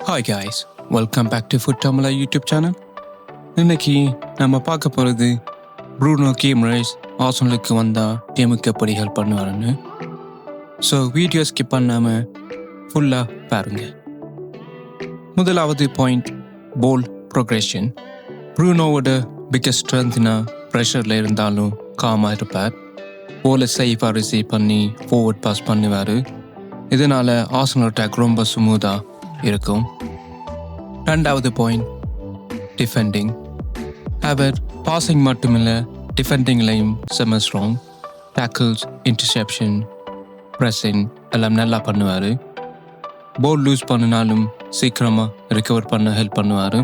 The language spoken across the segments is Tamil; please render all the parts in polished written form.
Hi guys, welcome back to food Tamizha YouTube channel. இன்னைக்கு நம்ம பார்க்க போகிறது ப்ரூனோ கிமரைஸ் ஆர்சனலுக்கு வந்தால் டீமுக்கு எப்படி ஹெல்ப் பண்ணுவாருன்னு. ஸோ வீடியோ ஸ்கிப் பண்ணாமல் ஃபுல்லாக பாருங்க. முதலாவது பாயிண்ட், போல் ப்ரோக்ரெஷன். ப்ரூனோவோட பிக்கஸ்ட் ஸ்ட்ரென்த்னா ப்ரெஷரில் இருந்தாலும் காமாக இருப்பார். போலை சேஃபாக ரிசீவ் பண்ணி ஃபார்வர்ட் பாஸ் பண்ணுவார். இதனால் ஆர்சனல் அட்டாக் ரொம்ப ஸ்மூத்தாக இருக்கும். ரெண்டாவது பாயிண்ட், டிஃபெண்டிங். அவர் பாசிங் மட்டுமில்லை, டிஃபெண்டிங்லையும் செம ஸ்ட்ராங். டேக்கிள்ஸ், இன்டர்செப்ஷன், ப்ரெஸ்ஸிங் எல்லாம் நல்லா பண்ணுவார். போல் லூஸ் பண்ணினாலும் சீக்கிரமாக ரிகவர் பண்ண ஹெல்ப் பண்ணுவார்.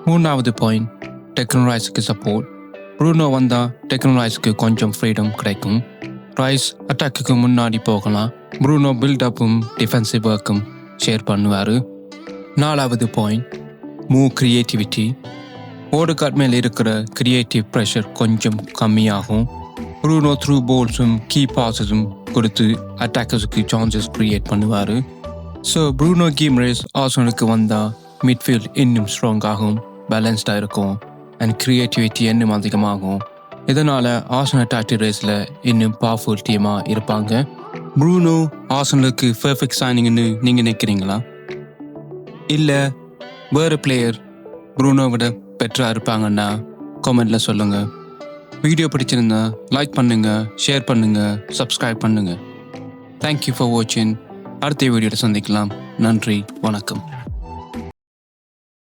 மூணாவது பாயிண்ட், டெக்னோ ரைஸுக்கு சப்போர்ட். ப்ரூனோ வந்தால் டெக்னோ ரைஸுக்கு கொஞ்சம் ஃப்ரீடம் கிடைக்கும். ரைஸ் அட்டாக்குக்கு முன்னாடி போகலாம். ப்ரூனோ பில்டப்பும் டிஃபென்சிவ் ஒர்க்கும் ஷேர் பண்ணுவார். நாலாவது பாயிண்ட், மூவ் கிரியேட்டிவிட்டி. ஓடுகார்ட் மேலே இருக்கிற கிரியேட்டிவ் ப்ரெஷர் கொஞ்சம் கம்மியாகும். ப்ரூனோ த்ரூ போல்ஸும் கீ பாஸஸும் கொடுத்து அட்டாக்கர்ஸுக்கு சான்சஸ் க்ரியேட் பண்ணுவார். ஸோ ப்ரூனோ கிமரைஸ் ஆர்சனலுக்கு வந்தால் மிட்ஃபீல்ட் இன்னும் ஸ்ட்ராங்காகும், பேலன்ஸ்டாக இருக்கும் அண்ட் கிரியேட்டிவிட்டி இன்னும் அதிகமாகும். இதனால் ஆர்சனல் அட்டாக் ரேஸில் இன்னும் பவர்ஃபுல் டீமாக இருப்பாங்க. ப்ரூனோ ஆர்சனலுக்கு பெர்ஃபெக்ட் சைனிங்னு நீங்கள் நினைக்கிறீங்களா? இல்லை வேறு பிளேயர் ப்ரூனோ விட பெட்டராக இருப்பாங்கன்னா காமெண்டில் சொல்லுங்கள். வீடியோ பிடிச்சிருந்தா லைக் பண்ணுங்கள், ஷேர் பண்ணுங்கள், சப்ஸ்கிரைப் பண்ணுங்கள். தேங்க்யூ ஃபார் வாட்சிங். அடுத்த வீடியோவில் சந்திக்கலாம். நன்றி, வணக்கம்.